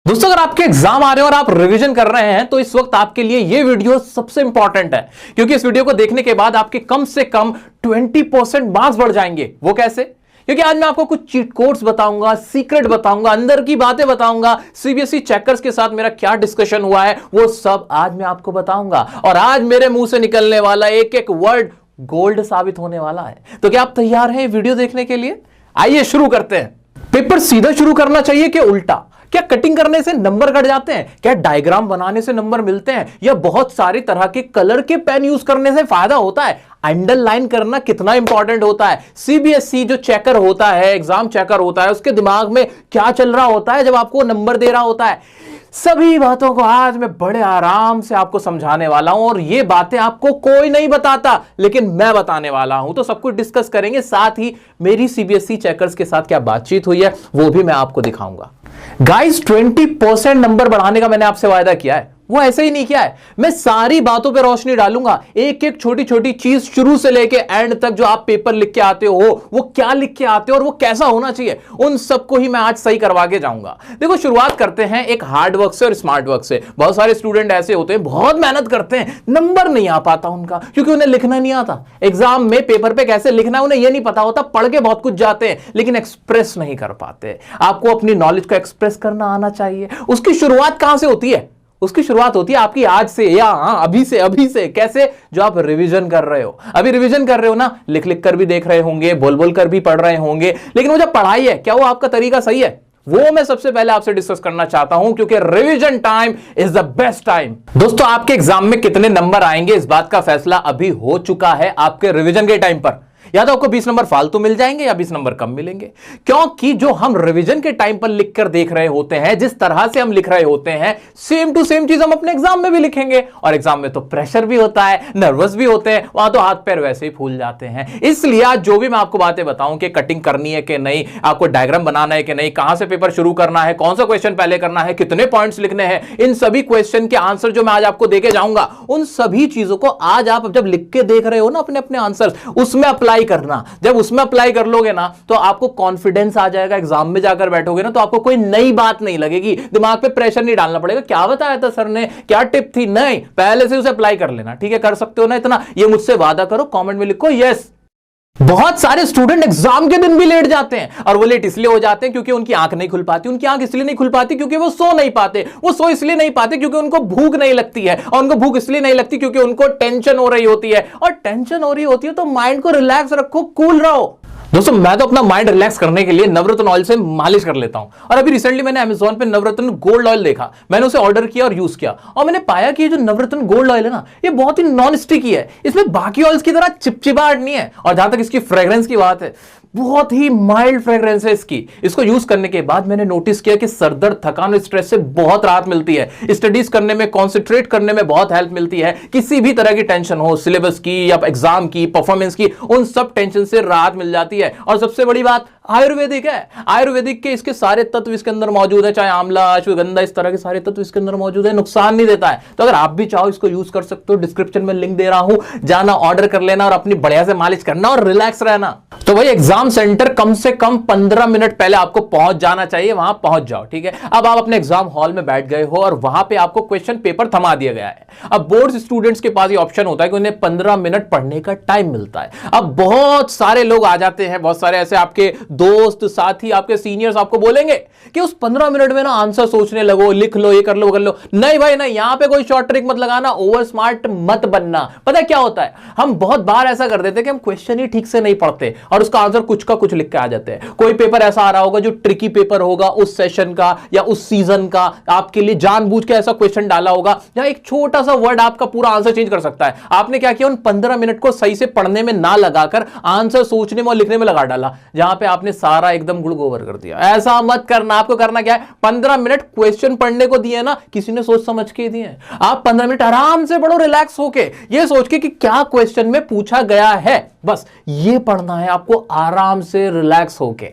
दोस्तों, अगर आपके एग्जाम आ रहे हैं और आप रिवीजन कर रहे हैं तो इस वक्त आपके लिए यह वीडियो सबसे इंपॉर्टेंट है, क्योंकि इस वीडियो को देखने के बाद आपके कम से कम 20% मार्क्स बढ़ जाएंगे। वो कैसे? क्योंकि आज मैं आपको कुछ चीट कोड्स बताऊंगा, सीक्रेट बताऊंगा, अंदर की बातें बताऊंगा, सीबीएसई चेकर्स के साथ मेरा क्या डिस्कशन हुआ है वो सब आज मैं आपको बताऊंगा। और आज मेरे मुंह से निकलने वाला एक एक वर्ड गोल्ड साबित होने वाला है। तो क्या आप तैयार हैं वीडियो देखने के लिए? आइए शुरू करते हैं। पेपर सीधा शुरू करना चाहिए कि उल्टा? क्या कटिंग करने से नंबर कट जाते हैं? क्या डायग्राम बनाने से नंबर मिलते हैं? या बहुत सारी तरह के कलर के पेन यूज करने से फायदा होता है? अंडरलाइन करना कितना इंपॉर्टेंट होता है? सीबीएसई जो चेकर होता है, एग्जाम चेकर होता है, उसके दिमाग में क्या चल रहा होता है जब आपको नंबर दे रहा होता है? सभी बातों को आज मैं बड़े आराम से आपको समझाने वाला हूं, और ये बातें आपको कोई नहीं बताता, लेकिन मैं बताने वाला हूं। तो सब कुछ डिस्कस करेंगे, साथ ही मेरी सीबीएसई चेकर्स के साथ क्या बातचीत हुई है वो भी मैं आपको दिखाऊंगा। गाइस, 20% नंबर बढ़ाने का मैंने आपसे वायदा किया है, वो ऐसे ही नहीं किया है। मैं सारी बातों पे रोशनी डालूंगा, एक एक छोटी छोटी चीज शुरू से लेके एंड तक। जो आप पेपर लिख के आते हो वो क्या लिख के आते हो और वो कैसा होना चाहिए, उन सबको ही मैं आज सही करवा के जाऊंगा। देखो, शुरुआत करते हैं एक हार्ड वर्क से और स्मार्ट वर्क से। बहुत सारे स्टूडेंट ऐसे होते हैं, बहुत मेहनत करते हैं, नंबर नहीं आ पाता उनका, क्योंकि उन्हें लिखना नहीं आता। एग्जाम में पेपर पे कैसे लिखना है उन्हें यह नहीं पता होता। पढ़ के बहुत कुछ जाते हैं लेकिन एक्सप्रेस नहीं कर पाते। आपको अपनी नॉलेज को एक्सप्रेस करना आना चाहिए। उसकी शुरुआत कहां से होती है? उसकी शुरुआत होती है आपकी आज से, या अभी से। कैसे? जो आप रिवीजन कर रहे हो। अभी रिवीजन कर रहे हो ना, लिख लिख कर भी देख रहे होंगे, बोल बोल कर भी पढ़ रहे होंगे, लेकिन वो जो पढ़ाई है, क्या वो आपका तरीका सही है? वो मैं सबसे पहले आपसे डिस्कस करना चाहता हूं, क्योंकि revision time is the best time. दोस्तों, आपके एग्जाम में कितने नंबर आएंगे इस बात का फैसला अभी हो चुका है आपके रिवीजन के टाइम पर। या तो आपको 20 नंबर फालतू मिल जाएंगे या 20 नंबर कम मिलेंगे, क्योंकि जो हम रिवीजन के टाइम पर लिख कर देख रहे होते हैं, जिस तरह से हम लिख रहे होते हैं, सेम टू सेम चीज हम अपने एग्जाम में भी लिखेंगे। और एग्जाम में तो प्रेशर भी होता है, नर्वस भी होते हैं, वहां तो हाथ पैर वैसे ही फूल जाते हैं। इसलिए आज जो भी मैं आपको बातें बताऊं कि कटिंग करनी है कि नहीं, आपको डायग्राम बनाना है कि नहीं, कहां से पेपर शुरू करना है, कौन सा क्वेश्चन पहले करना है, कितने पॉइंट्स लिखने हैं, इन सभी क्वेश्चन के आंसर जो मैं आज आपको देके जाऊंगा, उन सभी चीजों को आज आप जब लिख के देख रहे हो ना अपने अपने आंसर, उसमें अप्लाई करना। जब उसमें अप्लाई कर लोगे ना तो आपको कॉन्फिडेंस आ जाएगा। एग्जाम में जाकर बैठोगे ना तो आपको कोई नई बात नहीं लगेगी, दिमाग पे प्रेशर नहीं डालना पड़ेगा, क्या बताया था सर ने, क्या टिप थी, नहीं, पहले से उसे अप्लाई कर लेना। ठीक है, कर सकते हो ना इतना? ये मुझसे वादा करो, कमेंट में लिखो यस। बहुत सारे स्टूडेंट एग्जाम के दिन भी लेट जाते हैं, और वो लेट इसलिए हो जाते हैं क्योंकि उनकी आंख नहीं खुल पाती। उनकी आंख इसलिए नहीं खुल पाती क्योंकि वो सो नहीं पाते। वो सो इसलिए नहीं पाते क्योंकि उनको भूख नहीं लगती है, और उनको भूख इसलिए नहीं लगती क्योंकि उनको टेंशन हो रही होती है। और टेंशन हो रही होती है तो माइंड को रिलैक्स रखो, कूल रहो। दोस्तों, मैं तो अपना माइंड रिलैक्स करने के लिए नवरत्न ऑयल से मालिश कर लेता हूं। और अभी रिसेंटली मैंने अमेज़न पे नवरत्न गोल्ड ऑयल देखा, मैंने उसे ऑर्डर किया और यूज किया, और मैंने पाया कि ये जो नवरत्न गोल्ड ऑयल है ना, ये बहुत ही नॉन स्टिकी है। इसमें बाकी ऑयल्स की तरह चिपचिपाहट नहीं है। और जहां तक इसकी फ्रेग्रेंस की बात है, बहुत ही माइल्ड फ्रेग्रेंस है इसकी। इसको यूज करने के बाद मैंने नोटिस किया कि सरदर्द, थकान और स्ट्रेस से बहुत राहत मिलती है। स्टडीज करने में, कॉन्सेंट्रेट करने में बहुत हेल्प मिलती है। किसी भी तरह की टेंशन हो, सिलेबस की या एग्जाम की, परफॉर्मेंस की, उन सब टेंशन से राहत मिल जाती है। और सबसे बड़ी बात, आयुर्वेदिक है। आयुर्वेदिक के इसके सारे तत्व इसके अंदर मौजूद है, चाहे आंवला, अश्वगंधा, इस तरह के सारे तत्व इसके अंदर मौजूद है, नुकसान नहीं देता है। तो अगर आप भी चाहो इसको यूज कर सकते हो। डिस्क्रिप्शन में लिंक दे रहा हूं, जाना, ऑर्डर कर लेना और अपनी बढ़िया से मालिश करना और रिलैक्स रहना। तो भाई, एग्जाम सेंटर कम से कम 15 मिनट पहले आपको पहुंच जाना चाहिए, वहां पहुंच जाओ। ठीक है, अब आप अपने एग्जाम हॉल में बैठ गए हो और वहां पे आपको क्वेश्चन पेपर थमा दिया गया है। अब बोर्ड स्टूडेंट्स के पास ये ऑप्शन होता है कि उन्हें 15 मिनट पढ़ने का टाइम मिलता है। अब बहुत सारे लोग आ जाते हैं, बहुत सारे ऐसे आपके दोस्त, साथी, आपके सीनियर्स आपको बोलेंगे कि उस 15 मिनट में ना आंसर सोचने लगो, लिख लो, ये कर लो, वो कर लो। नहीं भाई नहीं, यहां पे कोई शॉर्ट ट्रिक मत लगाना, ओवर स्मार्ट मत बनना। पता है क्या होता है, हम बहुत बार ऐसा कर देते हैं कि हम क्वेश्चन ही ठीक से नहीं पढ़ते और उसका आंसर कुछ का कुछ लिख के आ जाते हैं। कोई पेपर ऐसा आ रहा होगा जो ट्रिकी पेपर होगा, उस सेशन का या उस सीजन का, आपके लिए जानबूझ के ऐसा क्वेश्चन डाला होगा जहां एक छोटा सा वर्ड आपका पूरा आंसर चेंज कर सकता है। आपने क्या किया, उन 15 मिनट को सही से पढ़ने में ना लगाकर आंसर सोचने में और लिखने में लगा डाला, जहां पे आपने सारा एकदम गुड़ गोबर कर दिया। ऐसा मत करना। आपको करना क्या है, 15 मिनट क्वेश्चन पढ़ने को दिए ना, किसी ने सोच समझ के दिए। आप 15 मिनट आराम से पढ़ो, रिलैक्स होके, ये सोच के कि क्या क्वेश्चन में पूछा गया है, बस ये पढ़ना है आपको आराम से, रिलैक्स होके।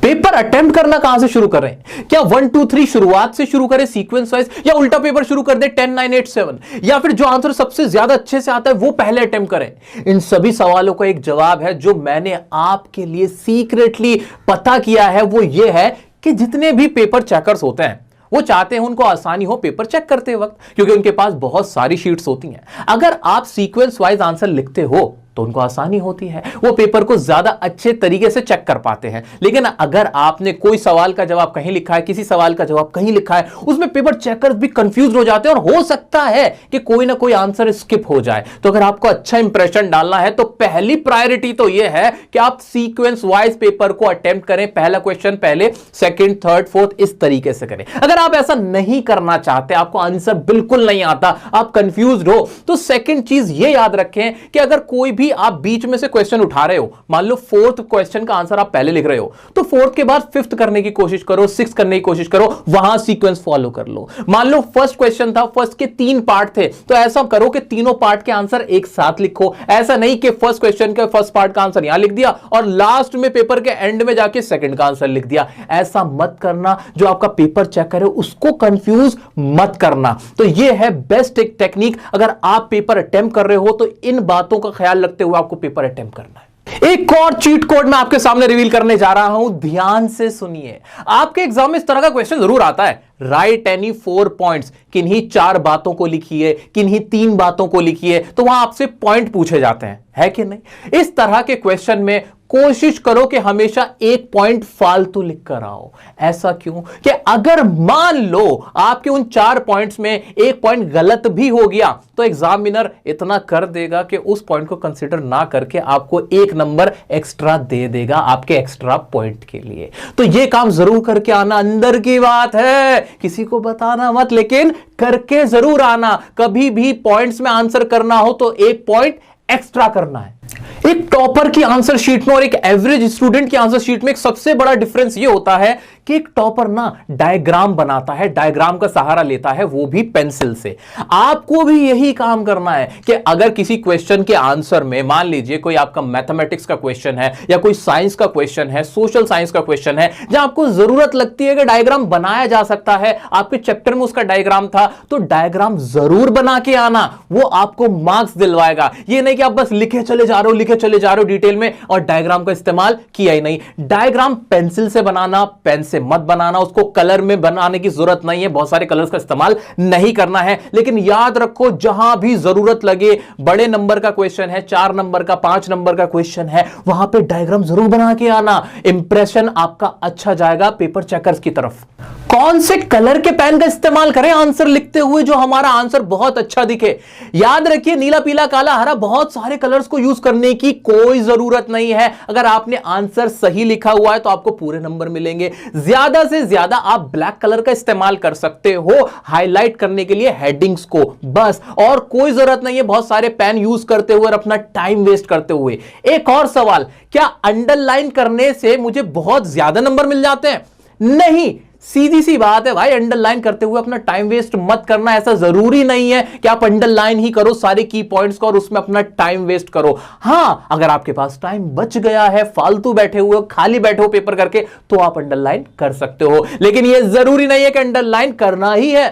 पेपर अटेम्प्ट करना कहां से शुरू करें? क्या 1 2 3 शुरुआत से शुरू करें सीक्वेंस वाइज, या उल्टा पेपर शुरू कर दे 10 9 8 7, या फिर जो आंसर सबसे ज्यादा अच्छे से आता है वो पहले अटेम्प्ट करें? इन सभी सवालों का एक जवाब है जो मैंने आपके लिए सीक्रेटली पता किया है। वो ये है कि जितने भी पेपर चेकर्स होते हैं वो चाहते हैं उनको आसानी हो पेपर चेक करते वक्त, क्योंकि उनके पास बहुत सारी शीट्स होती हैं। अगर आप सीक्वेंस वाइज आंसर लिखते हो तो उनको आसानी होती है, वो पेपर को ज्यादा अच्छे तरीके से चेक कर पाते हैं। लेकिन अगर आपने कोई सवाल का जवाब कहीं लिखा है, किसी सवाल का जवाब कहीं लिखा है, उसमें पेपर चेकर्स भी कंफ्यूज हो जाते हैं और हो सकता है कि कोई ना कोई आंसर स्किप हो जाए। तो अगर आपको अच्छा इंप्रेशन डालना है तो पहली प्रायोरिटी तो यह है कि आप सीक्वेंस वाइज पेपर को अटेम्प्ट करें। पहला क्वेश्चन पहले, सेकंड, थर्ड, फोर्थ, इस तरीके से करें। अगर आप ऐसा नहीं करना चाहते, आपको आंसर बिल्कुल नहीं आता, आप कंफ्यूज हो, तो सेकंड चीज यह याद रखें कि अगर कोई भी आप बीच में से क्वेश्चन उठा रहे हो, मान लो फोर्थ क्वेश्चन का आंसर आप पहले लिख रहे हो, तो फोर्थ के बाद फिफ्थ करने की कोशिश करो, सिक्स करने की कोशिश करो, वहां सीक्वेंस फॉलो कर लो। मान लो फर्स्ट क्वेश्चन था, फर्स्ट के 3 पार्ट थे, तो ऐसा करो कि तीनों पार्ट के आंसर एक साथ लिखो। ऐसा नहीं कि फर्स्ट क्वेश्चन के फर्स्ट पार्ट का आंसर यहां लिख दिया और लास्ट में पेपर के एंड में जाके सेकंड का आंसर लिख दिया। ऐसा मत करना, जो आपका पेपर चेक करे उसको कंफ्यूज मत करना। तो यह है बेस्ट एक टेक्निक। अगर आप पेपर अटेम्प्ट कर रहे हो तो इन बातों का ख्याल रखते हुए आपको पेपर अटेम्प्ट करना है। एक और चीट कोड मैं आपके सामने रिवील करने जा रहा हूं, ध्यान से सुनिए। आपके एग्जाम में इस तरह का क्वेश्चन जरूर आता है, राइट एनी 4 पॉइंट्स, किन्हीं 4 बातों को लिखिए, किन्हीं 3 बातों को लिखिए, तो वहां आपसे पॉइंट पूछे जाते हैं, है कि नहीं? इस तरह के क्वेश्चन में कोशिश करो कि हमेशा 1 पॉइंट फालतू लिख कर आओ। ऐसा क्यों कि अगर मान लो आपके उन 4 पॉइंट्स में 1 पॉइंट गलत भी हो गया तो एग्जामिनर इतना कर देगा कि उस पॉइंट को कंसीडर ना करके आपको 1 नंबर एक्स्ट्रा दे देगा आपके एक्स्ट्रा पॉइंट के लिए। तो यह काम जरूर करके आना, अंदर की बात है, किसी को बताना मत, लेकिन करके जरूर आना। कभी भी पॉइंट्स में आंसर करना हो तो 1 पॉइंट एक्स्ट्रा करना है। एक टॉपर की आंसर शीट में और एक एवरेज स्टूडेंट की आंसर शीट में एक सबसे बड़ा डिफरेंस यह होता है कि एक टॉपर ना डायग्राम बनाता है, डायग्राम का सहारा लेता है, वो भी पेंसिल से। आपको भी यही काम करना है कि अगर किसी क्वेश्चन के आंसर में, मान लीजिए कोई आपका मैथमेटिक्स का क्वेश्चन है या कोई साइंस का क्वेश्चन है, सोशल साइंस का क्वेश्चन है, जहां आपको जरूरत लगती है कि डायग्राम बनाया जा सकता है, आपके चैप्टर में उसका डायग्राम था, तो डायग्राम जरूर बना के आना, वो आपको मार्क्स दिलवाएगा। ये नहीं कि आप बस लिखे चले जा रहे हो डिटेल में और डायग्राम का इस्तेमाल किया ही नहीं। डायग्राम पेंसिल से बनाना, पेन से मत बनाना, उसको कलर में बनाने की जरूरत नहीं है, बहुत सारे कलर्स का इस्तेमाल नहीं करना है। लेकिन याद रखो, जहां भी जरूरत लगे, बड़े नंबर का क्वेश्चन है, 4 नंबर का, 5 नंबर का क्वेश्चन है, वहां पे डायग्राम जरूर बना के आना। इंप्रेशन आपका अच्छा जाएगा पेपर चेकर्स की तरफ। कौन से कलर के पेन का इस्तेमाल करें आंसर लिखते हुए जो हमारा आंसर बहुत अच्छा दिखे? याद रखिए, नीला, पीला, काला, हरा, बहुत सारे कलर्स को यूज करने की कोई जरूरत नहीं है। अगर आपने आंसर सही लिखा हुआ है तो आपको पूरे नंबर मिलेंगे। ज्यादा से ज्यादा आप ब्लैक कलर का इस्तेमाल कर सकते हो हाईलाइट करने के लिए हेडिंग्स को, बस, और कोई जरूरत नहीं है बहुत सारे पेन यूज करते हुए और अपना टाइम वेस्ट करते हुए। एक और सवाल, क्या अंडरलाइन करने से मुझे बहुत ज्यादा नंबर मिल जाते हैं? नहीं, सीधी सी बात है भाई, अंडरलाइन करते हुए अपना टाइम वेस्ट मत करना। ऐसा जरूरी नहीं है कि आप अंडरलाइन ही करो सारे की पॉइंट्स को और उसमें अपना टाइम वेस्ट करो। हां, अगर आपके पास टाइम बच गया है, फालतू बैठे हुए हो, खाली बैठे हो पेपर करके, तो आप अंडरलाइन कर सकते हो, लेकिन यह जरूरी नहीं है कि अंडरलाइन करना ही है।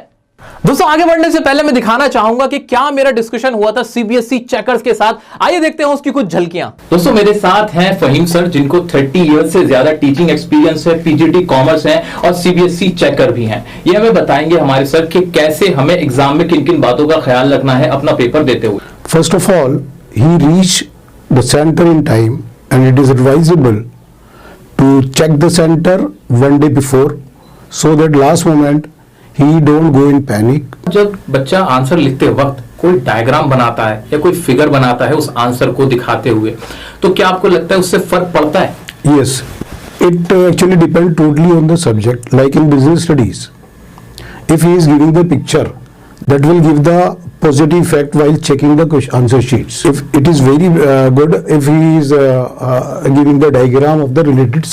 दोस्तों, आगे बढ़ने से पहले मैं दिखाना चाहूंगा कि क्या मेरा डिस्कशन हुआ था सीबीएसई चेकर्स के साथ। आइए देखते हैं उसकी कुछ झलकियां। दोस्तों, मेरे साथ हैं फहीम सर, जिनको 30 ईयर्स से ज्यादा टीचिंग एक्सपीरियंस है, पीजीटी कॉमर्स है और सीबीएसई चेकर भी हैं। ये हमें बताएंगे हमारे सर कि कैसे हमें एग्जाम में किन किन बातों का ख्याल रखना है अपना पेपर देते हुए। First of all, he reach the centre in time and it is advisable to check the centre 1 day before so that last moment he don't go in panic। जब बच्चा आंसर लिखते वक्त कोई डायग्राम बनाता है या कोई फिगर बनाता है उस आंसर को दिखाते हुए, तो क्या आपको लगता है उससे फर्क पड़ता है? Yes, it actually depends totally on the subject. Like in business studies, if he is giving the picture, that will give the positive effect while checking the answer sheets. If it is very good if he is giving the diagram of the related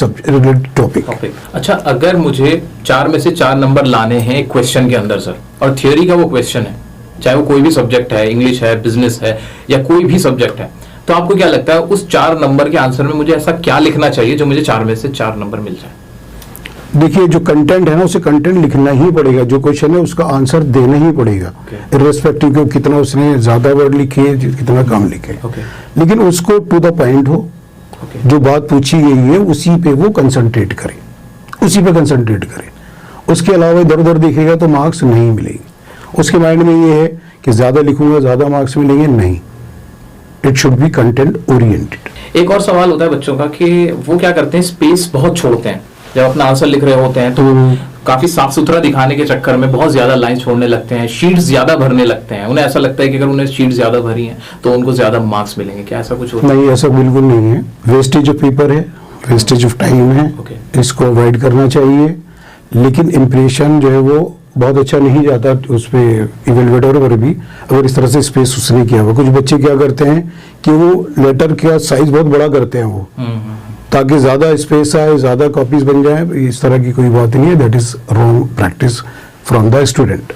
topic. अच्छा, अगर मुझे 4 में से 4 number लाने हैं question के अंदर sir, और थियोरी का वो क्वेश्चन है, चाहे वो कोई भी सब्जेक्ट है, इंग्लिश है, बिजनेस है या कोई भी सब्जेक्ट है, तो आपको क्या लगता है उस 4 नंबर के आंसर में मुझे ऐसा क्या लिखना चाहिए जो मुझे 4 में से 4 नंबर मिल जाए? देखिए, जो कंटेंट है ना, उसे कंटेंट लिखना ही पड़ेगा। जो क्वेश्चन है उसका आंसर देना ही पड़ेगा, इर्रेस्पेक्टिव के कितना उसने ज्यादा वर्ड लिखे कितना कम लिखे। लेकिन उसको टू द पॉइंट हो, जो बात पूछी गई है उसी पे वो कंसंट्रेट करें, उसी पे कंसंट्रेट करें उसके अलावा इधर उधर दिखेगा तो मार्क्स नहीं मिलेंगे। उसके माइंड में ये है कि ज़्यादा लिखूंगा ज़्यादा मार्क्स मिलेंगे, नहीं, it should be content oriented. एक और सवाल होता है बच्चों का कि वो क्या करते हैं, स्पेस बहुत छोड़ते हैं जब अपना आंसर लिख रहे होते हैं, तो काफी साफ सुथरा दिखाने के चक्कर में बहुत ज्यादा लाइन छोड़ने लगते हैं, शीट्स ज्यादा भरने लगते हैं। उन्हें ऐसा लगता है कि अगर उन्हें शीट ज्यादा भरी हैं तो उनको ज्यादा मार्क्स मिलेंगे। क्या ऐसा कुछ होता है? नहीं, ऐसा बिल्कुल नहीं है। वेस्टेज ऑफ पेपर है, वेस्टेज ऑफ टाइम है, इसको अवॉइड करना चाहिए। लेकिन इम्प्रेशन जो है वो बहुत अच्छा नहीं जाता उस पर इवेलुएटर पर भी, अगर इस तरह से स्पेस उसने किया हुआ। कुछ बच्चे क्या करते हैं कि वो लेटर का साइज बहुत बड़ा करते हैं वो, ताकि ज्यादा स्पेस आए, ज्यादा कॉपीज बन जाए। इस तरह की कोई बात नहीं है, that is wrong practice from the student.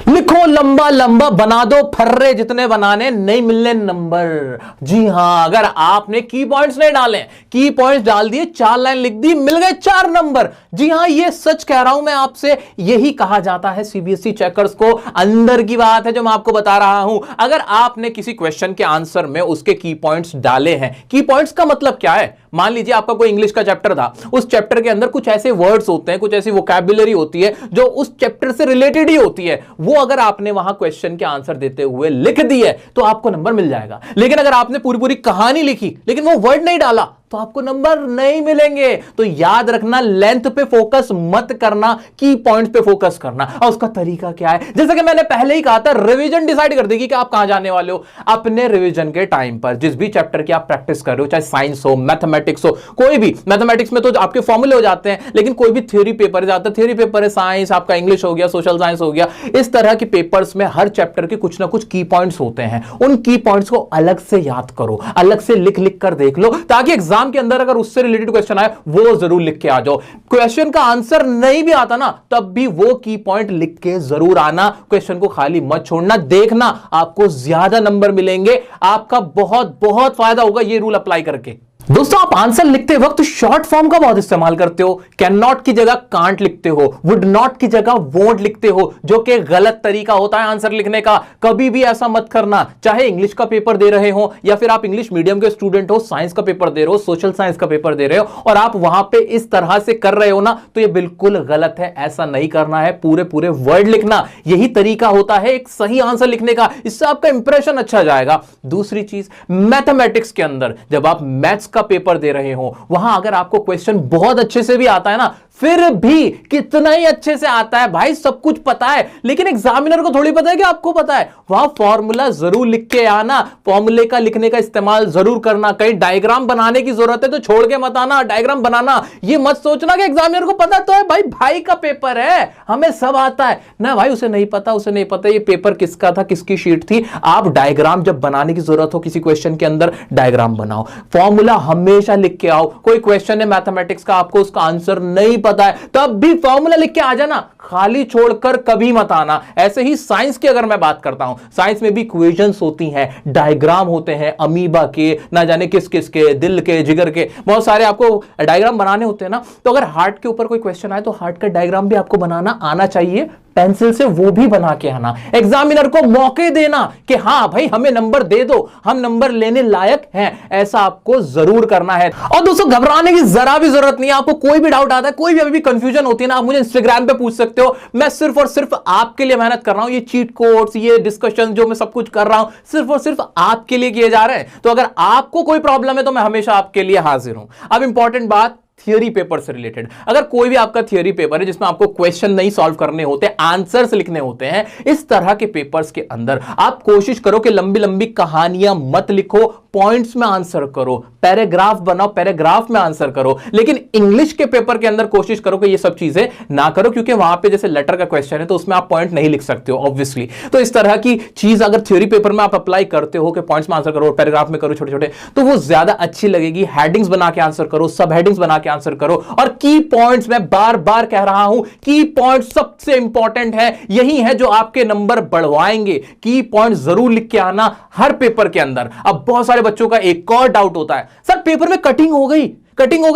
लिखो लंबा लंबा, बना दो फर्रे जितने बनाने, नहीं मिलने नंबर। जी हां, अगर आपने की पॉइंट्स नहीं डाले, की पॉइंट्स डाल दिए, 4 लाइन लिख दी, मिल गए 4 नंबर। जी हां, ये सच कह रहा हूं मैं आपसे, यही कहा जाता है सीबीएसई चेकर्स को। अंदर की बात है जो मैं आपको बता रहा हूं। अगर आपने किसी क्वेश्चन के आंसर में उसके की पॉइंट्स डाले हैं, की पॉइंट्स का मतलब क्या है? मान लीजिए आपका कोई इंग्लिश का चैप्टर था, उस चैप्टर के अंदर कुछ ऐसे वर्ड्स होते हैं, कुछ ऐसी वोकैबुलरी होती है जो उस चैप्टर से रिलेटेड ही होती है, वो अगर आपने वहां क्वेश्चन के आंसर देते हुए लिख दी है तो आपको नंबर मिल जाएगा। लेकिन अगर आपने पूरी पूरी कहानी लिखी लेकिन वो वर्ड नहीं डाला तो आपको नंबर नहीं मिलेंगे। तो याद रखना, लेंथ पे फोकस मत करना, की पॉइंट्स पे फोकस करना। और उसका तरीका क्या है? जैसे कि मैंने पहले ही कहा था, रिवीजन डिसाइड कर देगी कि आप कहां जाने वाले हो। अपने रिवीजन के टाइम पर जिस भी चैप्टर की आप प्रैक्टिस कर रहे हो, चाहे साइंस हो, मैथमेटिक्स हो, कोई भी, मैथमेटिक्स में तो आपके फॉर्मूले हो जाते हैं, लेकिन कोई भी थ्योरी पेपर जाता है, थ्योरी पेपर है साइंस, आपका इंग्लिश हो गया, सोशल साइंस हो गया, इस तरह के पेपर्स में हर चैप्टर के कुछ ना कुछ की पॉइंट्स होते हैं। उन की पॉइंट्स को अलग से याद करो, अलग से लिख लिख कर देख लो, ताकि एग्जाम के अंदर अगर उससे रिलेटेड क्वेश्चन आए वो जरूर लिख के आ जाओ। क्वेश्चन का आंसर नहीं भी आता ना, तब भी वो की पॉइंट लिख के जरूर आना। क्वेश्चन को खाली मत छोड़ना, देखना आपको ज्यादा नंबर मिलेंगे, आपका बहुत बहुत फायदा होगा ये रूल अप्लाई करके। दोस्तों, आप आंसर लिखते वक्त शॉर्ट फॉर्म का बहुत इस्तेमाल करते हो। कैन नॉट की जगह कांट लिखते हो, वुड नॉट की जगह वोंट लिखते हो, जो कि गलत तरीका होता है आंसर लिखने का। कभी भी ऐसा मत करना, चाहे इंग्लिश का पेपर दे रहे हो या फिर आप इंग्लिश मीडियम के स्टूडेंट हो, साइंस का पेपर दे रहे हो, सोशल साइंस का पेपर दे रहे हो, और आप वहां पे इस तरह से कर रहे हो ना, तो ये बिल्कुल गलत है। ऐसा नहीं करना है, पूरे पूरे वर्ड लिखना, यही तरीका होता है एक सही आंसर लिखने का। इससे आपका इंप्रेशन अच्छा जाएगा। दूसरी चीज, मैथमेटिक्स के अंदर जब आप मैथ्स का पेपर दे रहे हो, वहां अगर आपको क्वेश्चन बहुत अच्छे से भी आता है ना, फिर भी कितना ही अच्छे से आता है भाई, सब कुछ पता है, लेकिन एग्जामिनर को थोड़ी पता है कि आपको पता है। वहां फॉर्मूला जरूर लिख के आना, फॉर्मूले का लिखने का इस्तेमाल जरूर करना। कहीं डायग्राम बनाने की जरूरत है तो छोड़ के मत आना, डायग्राम बनाना। ये मत सोचना कि एग्जामिनर को पता तो है, भाई का पेपर है, हमें सब आता है ना। भाई उसे नहीं पता, उसे नहीं पता ये पेपर किसका था, किसकी शीट थी। आप डायग्राम जब बनाने की जरूरत हो किसी क्वेश्चन के अंदर, डायग्राम बनाओ, फॉर्मूला हमेशा लिख के आओ। कोई क्वेश्चन है मैथमेटिक्स का, आपको उसका आंसर नहीं पता है, तब भी फॉर्मूला लिख के आ जाना, खाली छोड़कर कभी मत आना। ऐसे ही साइंस की अगर मैं बात करता हूं, साइंस में भी इक्वेशंस होती हैं, डायग्राम होते हैं, अमीबा के, ना जाने किस किस के, दिल के, जिगर के, बहुत सारे आपको डायग्राम बनाने होते हैं ना। तो अगर हार्ट के ऊपर कोई क्वेश्चन आए तो हार्ट का डायग्राम भी आपको बनाना आना चाहिए, पेंसिल से वो भी बना के आना। एग्जामिनर को मौके देना कि हां भाई हमें नंबर दे दो, हम नंबर लेने लायक हैं, ऐसा आपको जरूर करना है। और दोस्तों, घबराने की जरा भी जरूरत नहीं है। आपको कोई भी डाउट आता है, कोई भी अभी भी कंफ्यूजन होती है ना, आप मुझे इंस्टाग्राम पे पूछ सकते हो। मैं सिर्फ और सिर्फ आपके लिए मेहनत कर रहा हूं। ये चीट कोड्स, ये डिस्कशन जो मैं सब कुछ कर रहा हूं, सिर्फ और सिर्फ आपके लिए किए जा रहे हैं। तो अगर आपको कोई प्रॉब्लम है तो मैं हमेशा आपके लिए हाजिर हूं। अब इंपॉर्टेंट बात, थियरी पेपर से रिलेटेड, अगर कोई भी आपका थियरी पेपर है जिसमें आपको क्वेश्चन नहीं सॉल्व करने होते, आंसर्स लिखने होते हैं, इस तरह के पेपर्स के अंदर आप कोशिश करो कि लंबी लंबी कहानियां मत लिखो, पॉइंट्स में आंसर करो, पैराग्राफ बनाओ, पैराग्राफ में आंसर करो। लेकिन इंग्लिश के पेपर के अंदर कोशिश करो कि ये सब चीजें ना करो, क्योंकि वहां पे जैसे लेटर का क्वेश्चन है तो उसमें आप पॉइंट नहीं लिख सकते हो ऑब्वियसली। तो इस तरह की चीज अगर थ्योरी पेपर में आप अप्लाई करते हो कि पॉइंट्स में आंसर करो, पैराग्राफ में करो छोटे छोटे, तो वो ज्यादा अच्छी लगेगी। हेडिंग्स बना के आंसर करो, सब हेडिंग्स बना के आंसर करो, और की पॉइंट्स, मैं बार बार कह रहा हूं, की पॉइंट्स सबसे इंपॉर्टेंट है, यही है जो आपके नंबर बढ़वाएंगे। की पॉइंट जरूर लिख के आना हर पेपर के अंदर। अब बहुत सारे बच्चों का एक और डाउट होता है, सर पेपर में कटिंग हो गई,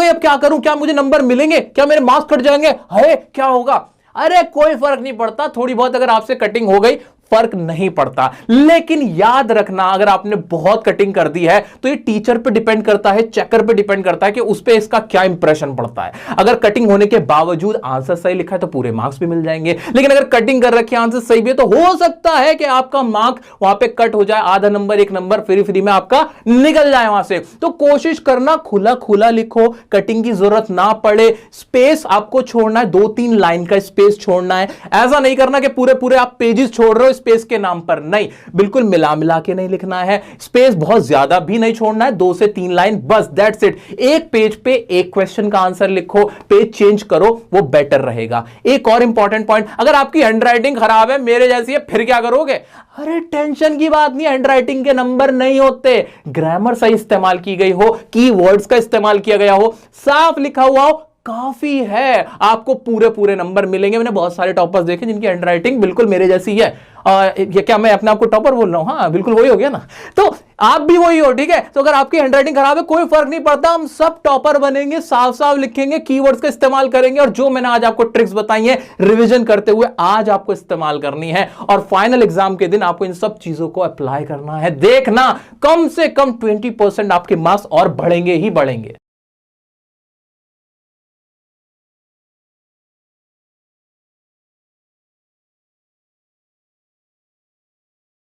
अब क्या करूं, क्या मुझे नंबर मिलेंगे, क्या मेरे मार्क्स कट जाएंगे, है क्या होगा? अरे कोई फर्क नहीं पड़ता, थोड़ी बहुत अगर आपसे कटिंग हो गई फर्क नहीं पड़ता। लेकिन याद रखना, अगर आपने बहुत कटिंग कर दी है तो ये टीचर पे डिपेंड करता है, चेकर पे डिपेंड करता है कि उस पे इसका क्या इंप्रेशन पड़ता है। अगर कटिंग होने के बावजूद आंसर सही लिखा है तो पूरे मार्क्स भी मिल जाएंगे, लेकिन अगर कटिंग कर रखी आंसर सही भी है तो हो सकता है कि आपका मार्क वहां पे कट हो जाए, आधा नंबर 1 नंबर फ्री में आपका निकल जाए वहां से। तो कोशिश करना खुला खुला लिखो, कटिंग की जरूरत ना पड़े, स्पेस आपको छोड़ना है, 2-3 लाइन का स्पेस छोड़ना है। ऐसा नहीं करना कि पूरे पूरे आप पेजेस छोड़ रहे हो स्पेस के नाम पर, नहीं, बिल्कुल मिला मिला के नहीं लिखना है। स्पेस बहुत ज्यादा भी नहीं छोड़ना है, 2 से 3 लाइन बस, दैट्स इट। एक पेज पे एक क्वेश्चन का आंसर लिखो, पेज चेंज करो, वो बेटर रहेगा। एक और इंपॉर्टेंट पॉइंट, अगर आपकी हैंडराइटिंग खराब है, मेरे जैसी है, फिर क्या करोगे? अरे टेंशन की बात नहीं, हैंडराइटिंग के नंबर नहीं होते। ग्रामर सही इस्तेमाल की गई हो, कीवर्ड्स का इस्तेमाल किया गया हो, साफ लिखा हुआ हो, काफी है, आपको पूरे पूरे नंबर मिलेंगे। मैंने बहुत सारे टॉपर्स देखे जिनकी हैंडराइटिंग बिल्कुल मेरे जैसी है। ये क्या मैं अपने आप को टॉपर बोल रहा हूं? हाँ, बिल्कुल वही हो गया ना। तो आप भी वही हो, ठीक है? तो अगर आपकी हैंडराइटिंग खराब है, कोई फर्क नहीं पड़ता, हम सब टॉपर बनेंगे, साफ साफ लिखेंगे, कीवर्ड्स का इस्तेमाल करेंगे, और जो मैंने आज आपको ट्रिक्स बताई है रिवीजन करते हुए आज आपको इस्तेमाल करनी है, और फाइनल एग्जाम के दिन आपको इन सब चीजों को अप्लाई करना है। देखना कम से कम 20% आपके मार्क्स और बढ़ेंगे ही बढ़ेंगे।